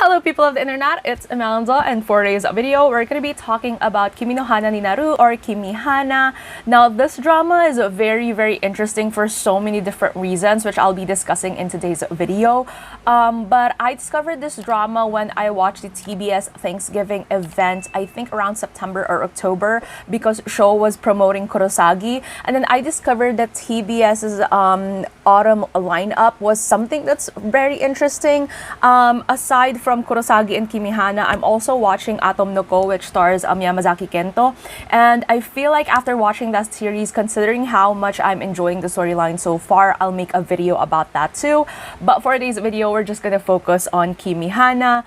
Hello people of the internet, it's Imelda, and for today's video, we're going to be talking about Kimi no Hana ni Naru or KimiHana. Now this drama is very interesting for so many different reasons, which I'll be discussing in today's video. But I discovered this drama when I watched the TBS Thanksgiving event, I think around September or October, because show was promoting Kurosagi. And then I discovered that TBS's autumn lineup was something that's very interesting. Aside from Kurosagi and KimiHana, I'm also watching Atom no Ko, which stars Yamazaki Kento. And I feel like after watching that series, considering how much I'm enjoying the storyline so far, I'll make a video about that too. But for today's video, we're just gonna focus on KimiHana.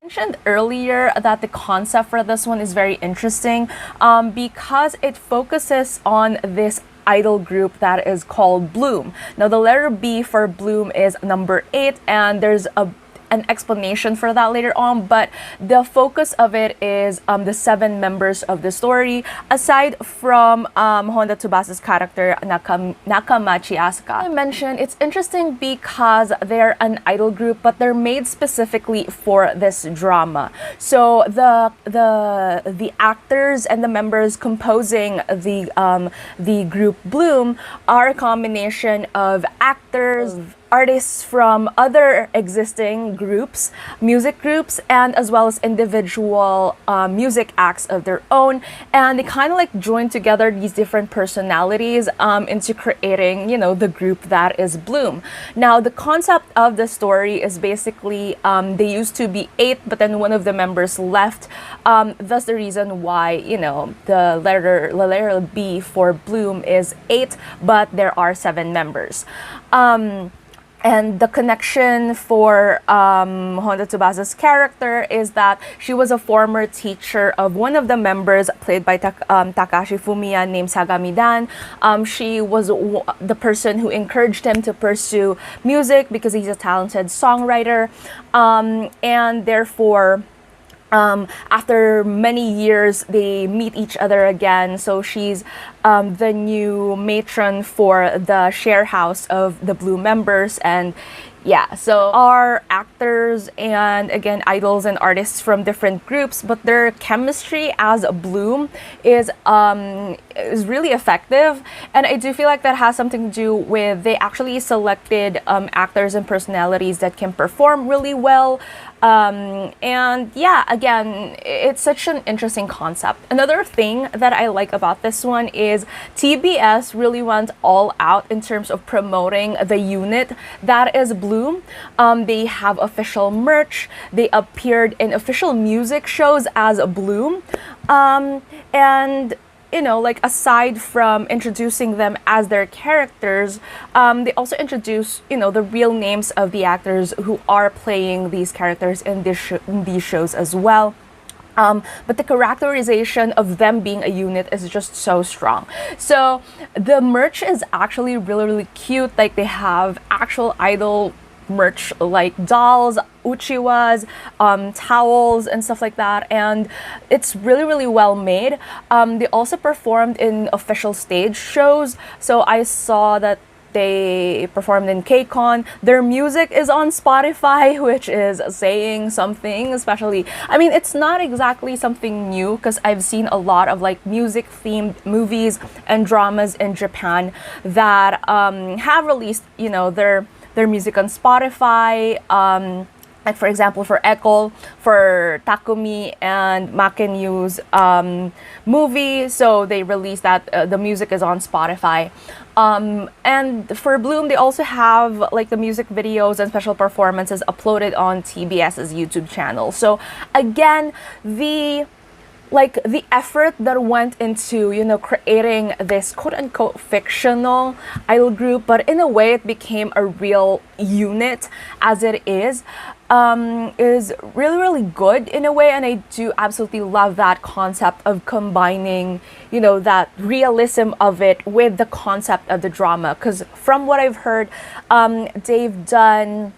Mentioned earlier that the concept for this one is very interesting because it focuses on this idol group that is called Bloom. Now the letter B for Bloom is number 8, and there's an explanation for that later on, but the focus of it is the 7 members of the story, aside from Honda Tsubasa's character Nakamachi Asuka. I mentioned it's interesting because they're an idol group, but they're made specifically for this drama. So the actors and the members composing the group Bloom are a combination of actors, artists from other existing groups, music groups, and as well as individual music acts of their own. And they kind of like join together these different personalities into creating, you know, the group that is Bloom. Now, the concept of the story is basically they used to be 8, but then one of the members left. That's the reason why, you know, the letter B for Bloom is 8, but there are 7 members. And the connection for Honda Tsubasa's character is that she was a former teacher of one of the members, played by Takahashi Fumiya, named Sagami Dan. She was the person who encouraged him to pursue music because he's a talented songwriter, and therefore after many years, they meet each other again. So she's the new matron for the sharehouse of the Blue members. And yeah, so are actors and again idols and artists from different groups, but their chemistry as a Bloom is really effective. And I do feel like that has something to do with they actually selected actors and personalities that can perform really well. And yeah, again, it's such an interesting concept. Another thing that I like about this one is TBS really went all out in terms of promoting the unit that is Bloom. They have official merch. They appeared in official music shows as Bloom. And you know, like aside from introducing them as their characters, they also introduce, you know, the real names of the actors who are playing these characters in these shows as well. But the characterization of them being a unit is just so strong. So the merch is actually really cute. Like they have actual idol merch like dolls, uchiwas, towels and stuff like that, and it's really well made. They also performed in official stage shows, so I saw that they performed in KCON. Their music is on Spotify, which is saying something, especially, I mean, it's not exactly something new because I've seen a lot of like music themed movies and dramas in Japan that have released, you know, their music on Spotify. Like for example, for Echo, for Takumi and Makenyu's movie, so they released that the music is on Spotify. And for Bloom, they also have like the music videos and special performances uploaded on TBS's YouTube channel. So again, the effort that went into, you know, creating this quote-unquote fictional idol group, but in a way it became a real unit as it is really good in a way. And I do absolutely love that concept of combining, you know, that realism of it with the concept of the drama, because from what I've heard, they've done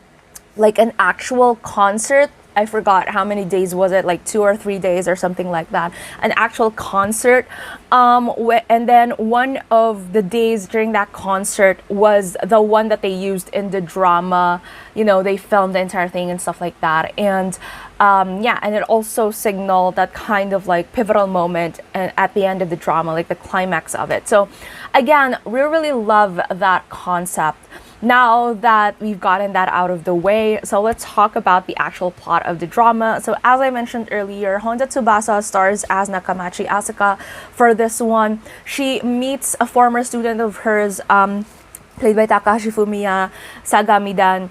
like an actual concert I forgot how many days was it, like 2 or 3 days or something like that, an actual concert. And then one of the days during that concert was the one that they used in the drama. They filmed the entire thing and stuff like that. And yeah, and it also signaled that kind of like pivotal moment at the end of the drama, like the climax of it. So again, we really love that concept. Now that we've gotten that out of the way, so let's talk about the actual plot of the drama. So as I mentioned earlier, Honda Tsubasa stars as Nakamachi Asuka for this one. She meets a former student of hers, played by Takahashi Fumiya, Sagami Dan,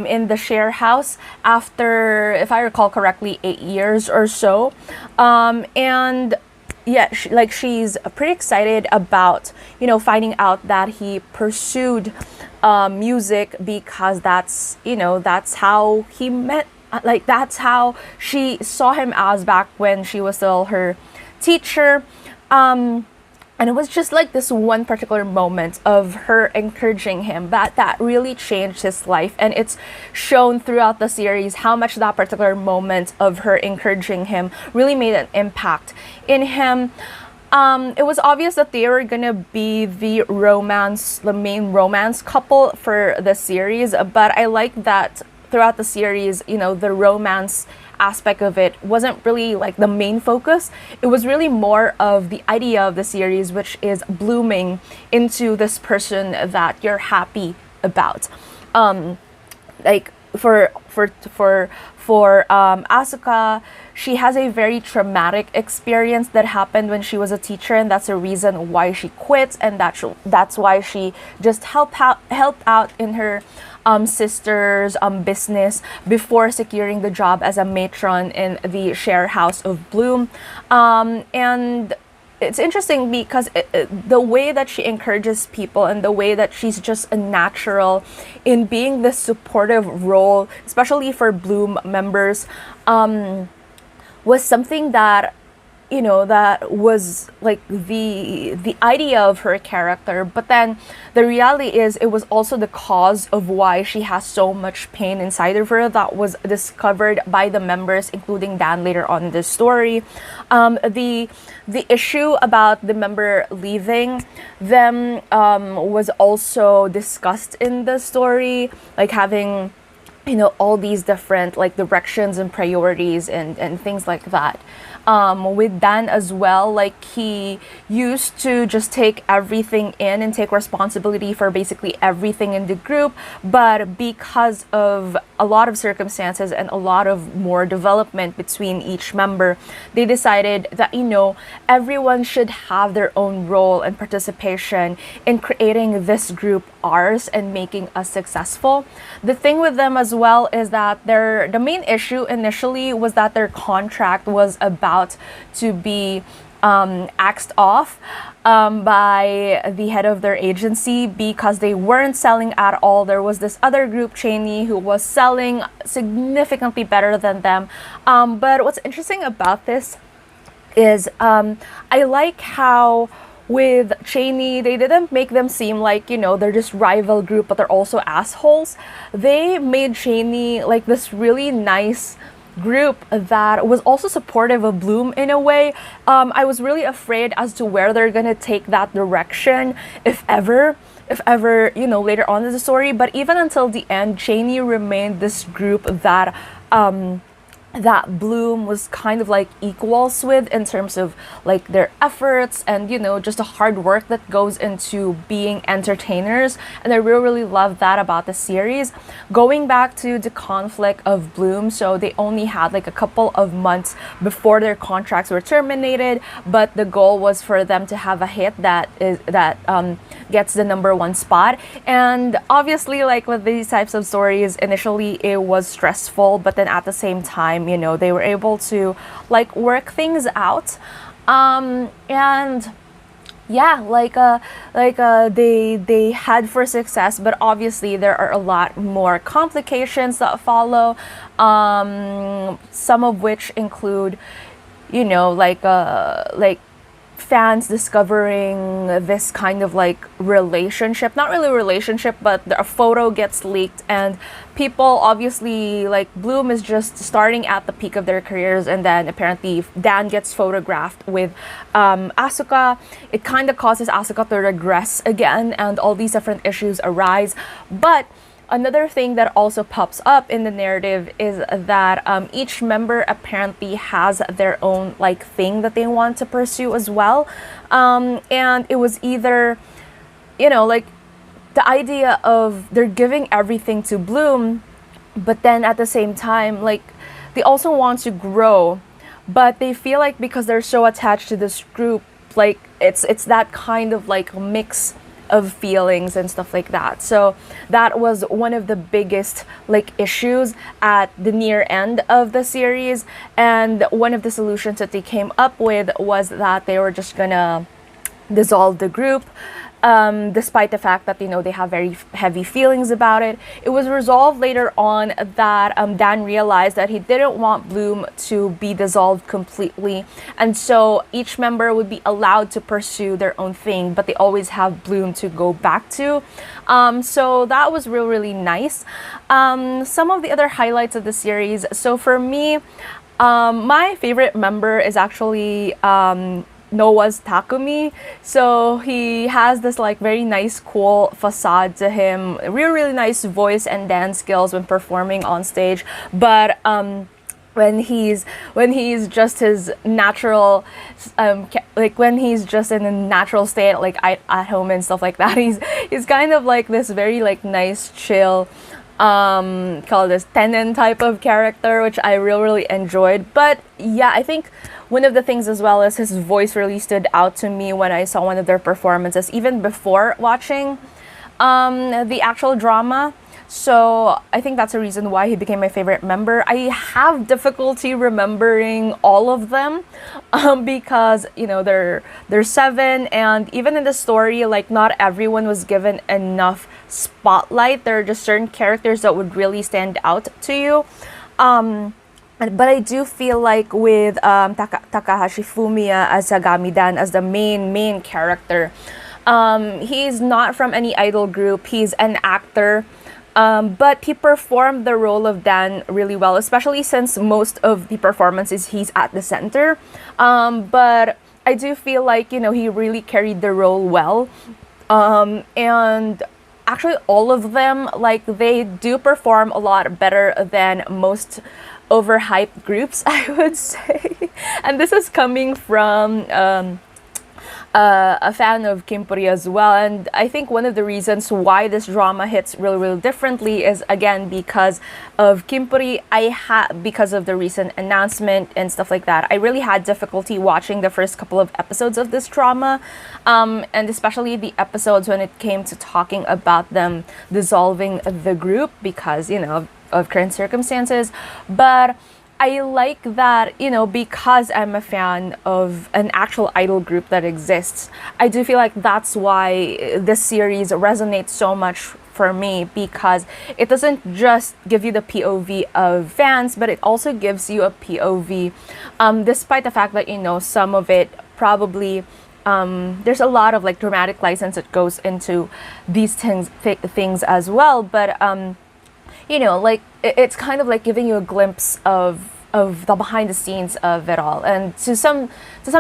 in the sharehouse after, if I recall correctly, 8 years or so. And yeah, she's pretty excited about, finding out that he pursued music, because that's how he met, like that's how she saw him as back when she was still her teacher. And it was just like this one particular moment of her encouraging him that really changed his life. And it's shown throughout the series how much that particular moment of her encouraging him really made an impact in him. It was obvious that they were gonna be the main romance couple for the series, but I like that throughout the series, the romance aspect of it wasn't really like the main focus. It was really more of the idea of the series, which is blooming into this person that you're happy about. Like for Asuka, she has a very traumatic experience that happened when she was a teacher, and that's the reason why she quits, and that's why she just helped out in her sister's business before securing the job as a matron in the sharehouse of Bloom. And it's interesting because the way that she encourages people and the way that she's just a natural in being this supportive role, especially for Bloom members, was something that that was like the idea of her character. But then the reality is it was also the cause of why she has so much pain inside of her that was discovered by the members, including Dan later on in the story. The issue about the member leaving them was also discussed in the story, like having all these different like directions and priorities and things like that. With Dan as well, like he used to just take everything in and take responsibility for basically everything in the group, but because of a lot of circumstances and a lot of more development between each member, they decided that everyone should have their own role and participation in creating this group ours and making us successful. The thing with them as well is that the main issue initially was that their contract was about to be axed off by the head of their agency because they weren't selling at all. There was this other group, Cheney, who was selling significantly better than them. But what's interesting about this is I like how with Cheney, they didn't make them seem like, they're just rival group, but they're also assholes. They made Cheney like this really nice group that was also supportive of Bloom in a way. I was really afraid as to where they're gonna take that direction, if ever, later on in the story. But even until the end, Cheney remained this group that Bloom was kind of like equals with in terms of like their efforts and just the hard work that goes into being entertainers. And I really love that about the series. Going back to the conflict of Bloom, so they only had like a couple of months before their contracts were terminated, but the goal was for them to have a hit that gets the #1 spot. And obviously, like with these types of stories, initially it was stressful, but then at the same time, they were able to like work things out. And yeah, they had for success, but obviously there are a lot more complications that follow, some of which include like fans discovering this kind of like relationship, not really a relationship, but a photo gets leaked, and people obviously, like, Bloom is just starting at the peak of their careers, and then apparently Dan gets photographed with Asuka. It kind of causes Asuka to regress again, and all these different issues arise. But another thing that also pops up in the narrative is that each member apparently has their own like thing that they want to pursue as well. And it was either, like the idea of they're giving everything to Bloom, but then at the same time, like, they also want to grow, but they feel like because they're so attached to this group, like it's that kind of like mix of feelings and stuff like that. So that was one of the biggest like issues at the near end of the series, and one of the solutions that they came up with was that they were just gonna dissolve the group, despite the fact that they have very heavy feelings about it. It was resolved later on that Dan realized that he didn't want Bloom to be dissolved completely, and so each member would be allowed to pursue their own thing, but they always have Bloom to go back to. So that was really nice. Some of the other highlights of the series. So for me, my favorite member is actually Noah's Takumi. So he has this like very nice, cool facade to him, really nice voice and dance skills when performing on stage. But when he's just his natural, like when he's just in a natural state, like at home and stuff like that, he's kind of like this very like nice, chill, call this Tenon type of character, which I really enjoyed. But yeah, I think one of the things as well is his voice really stood out to me when I saw one of their performances, even before watching the actual drama. So I think that's a reason why he became my favorite member. I have difficulty remembering all of them because they're 7, and even in the story, like, not everyone was given enough spotlight. There are just certain characters that would really stand out to you. But I do feel like with Takahashi Fumiya as Sagami Dan, as the main character, he's not from any idol group. He's an actor. But he performed the role of Dan really well, especially since most of the performances he's at the center. But I do feel like, he really carried the role well. And actually all of them, like, they do perform a lot better than most overhyped groups, I would say. And this is coming from a fan of Kimpuri as well, and I think one of the reasons why this drama hits really differently is again because of Kimpuri. Because of the recent announcement and stuff like that, I really had difficulty watching the first couple of episodes of this drama, and especially the episodes when it came to talking about them dissolving the group because of current circumstances. But I like that, because I'm a fan of an actual idol group that exists, I do feel like that's why this series resonates so much for me, because it doesn't just give you the POV of fans, but it also gives you a POV, despite the fact that, some of it probably, there's a lot of like dramatic license that goes into these things as well, but like it's kind of like giving you a glimpse of the behind the scenes of it all, and to some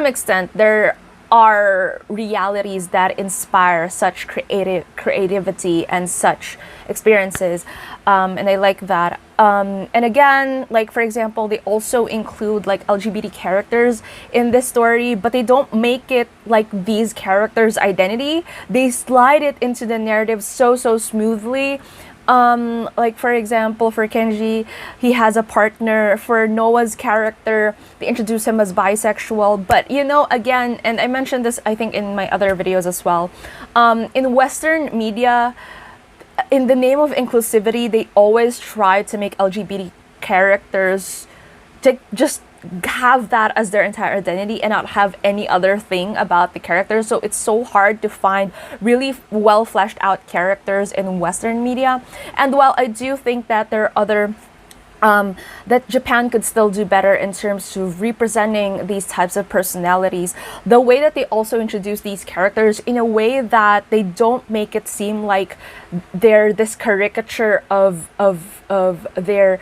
extent there are realities that inspire such creativity and such experiences, and I like that. And again, like for example, they also include like LGBT characters in this story, but they don't make it like these characters' identity. They slide it into the narrative so smoothly. Like for example, for Kenji, he has a partner. For Noah's character, they introduce him as bisexual. But again, and I mentioned this I think in my other videos as well, in Western media, in the name of inclusivity, they always try to make LGBT characters to just have that as their entire identity and not have any other thing about the characters. So it's so hard to find really well fleshed out characters in Western media. And while I do think that there are other that Japan could still do better in terms of representing these types of personalities. The way that they also introduce these characters in a way that they don't make it seem like they're this caricature of their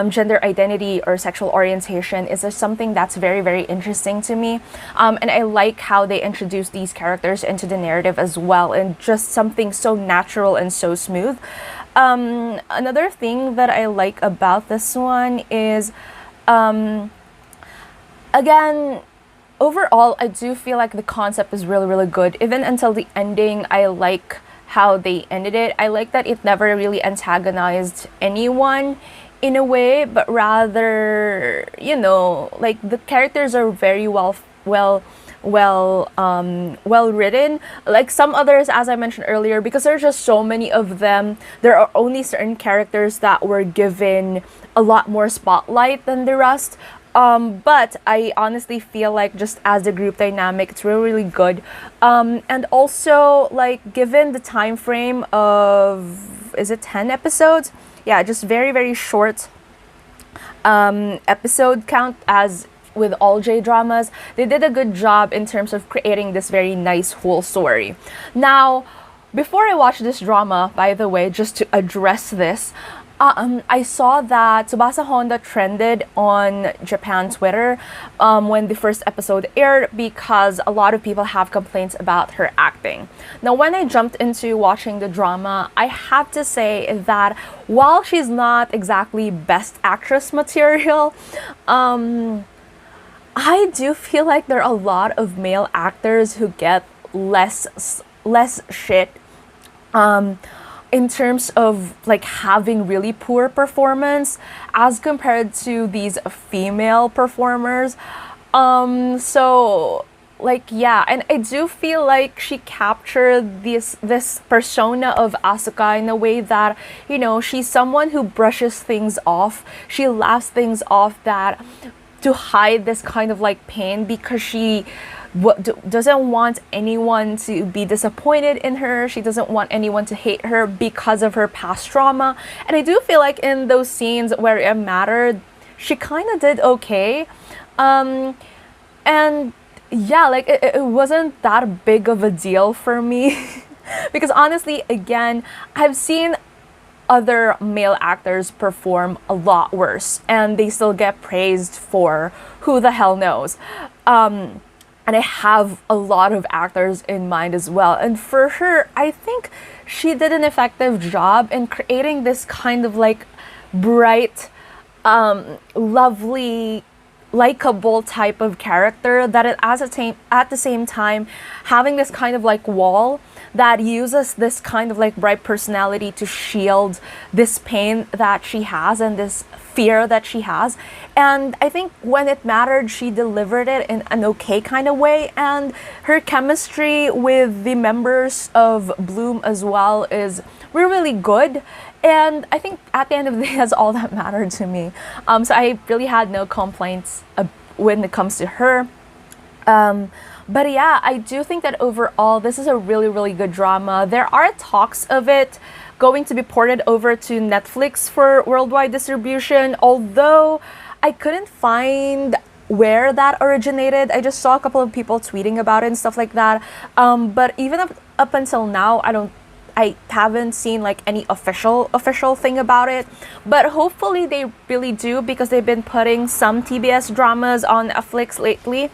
gender identity or sexual orientation is just something that's very, very interesting to me. And I like how they introduce these characters into the narrative as well, and just something so natural and so smooth. Another thing that I like about this one is, again, overall, I do feel like the concept is really, really good. Even until the ending, I like how they ended it. I like that it never really antagonized anyone in a way, but rather, you know, like the characters are very well written. Like some others, as I mentioned earlier, because there's just so many of them, there are only certain characters that were given a lot more spotlight than the rest. But I honestly feel like just as a group dynamic, it's really, really good. And also, like, given the time frame of, is it 10 episodes? Yeah, just very, very short episode count, as with all J-dramas, they did a good job in terms of creating this very nice whole story. Now, before I watched this drama, by the way, just to address this, I saw that Tsubasa Honda trended on Japan Twitter when the first episode aired because a lot of people have complaints about her acting. Now, when I jumped into watching the drama, I have to say that while she's not exactly best actress material, I do feel like there are a lot of male actors who get less shit in terms of like having really poor performance as compared to these female performers. So like, yeah, and I do feel like she captured this persona of Asuka in a way that, you know, she's someone who brushes things off. She laughs things off that to hide this kind of like pain, because she doesn't want anyone to be disappointed in her. She doesn't want anyone to hate her because of her past trauma. And I do feel like in those scenes where it mattered, she kind of did okay. And yeah, like it wasn't that big of a deal for me because honestly, again, I've seen other male actors perform a lot worse and they still get praised for who the hell knows. And I have a lot of actors in mind as well. And for her, I think she did an effective job in creating this kind of like bright, lovely, likable type of character that it at the same time having this kind of like wall that uses this kind of like bright personality to shield this pain that she has and this fear that she has. And I think when it mattered, she delivered it in an okay kind of way. And her chemistry with the members of Bloom as well is really good. And I think at the end of the day, that's all that mattered to me. So I really had no complaints when it comes to her. But yeah, I do think that overall, this is a really, really good drama. There are talks of it going to be ported over to Netflix for worldwide distribution, although I couldn't find where that originated. I just saw a couple of people tweeting about it and stuff like that. But even up until now, I haven't seen like any official thing about it, but hopefully they really do, because they've been putting some TBS dramas on Netflix lately.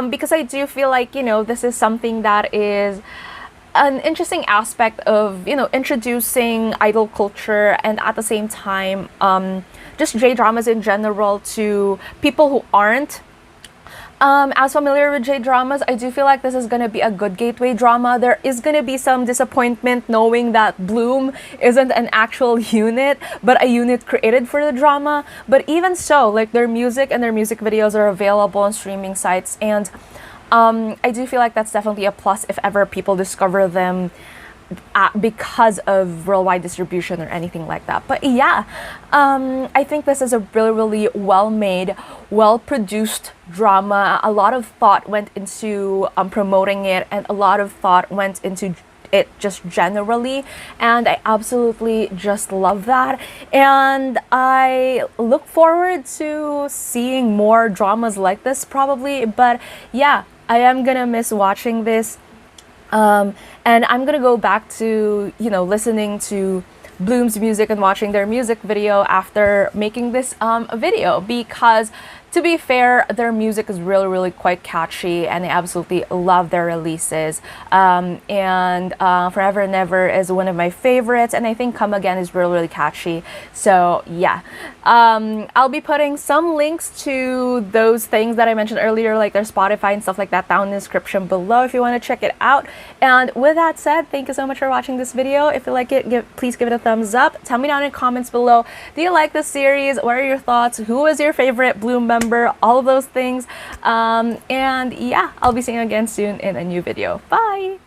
Because I do feel like, you know, this is something that is an interesting aspect of, you know, introducing idol culture and at the same time just J-dramas in general to people who aren't as familiar with J-dramas. I do feel like this is going to be a good gateway drama. There is going to be some disappointment knowing that Bloom isn't an actual unit, but a unit created for the drama. But even so, like, their music and their music videos are available on streaming sites. And I do feel like that's definitely a plus if ever people discover them because of worldwide distribution or anything like that. But yeah, I think this is a really, really well-made, well-produced drama. A lot of thought went into promoting it, and a lot of thought went into it just generally, and I absolutely just love that. And I look forward to seeing more dramas like this probably, but yeah, I am gonna miss watching this. And I'm gonna go back to, listening to Bloom's music and watching their music video after making this video, because to be fair, their music is really, really quite catchy, and I absolutely love their releases. And Forever and Ever is one of my favorites, and I think Come Again is really, really catchy. So yeah, I'll be putting some links to those things that I mentioned earlier, like their Spotify and stuff like that, down in the description below if you want to check it out. And with that said, thank you so much for watching this video. If you like it, please give it a thumbs up. Tell me down in the comments below, do you like this series? What are your thoughts? Who is your favorite Bloom member? All of those things. And yeah, I'll be seeing you again soon in a new video. Bye!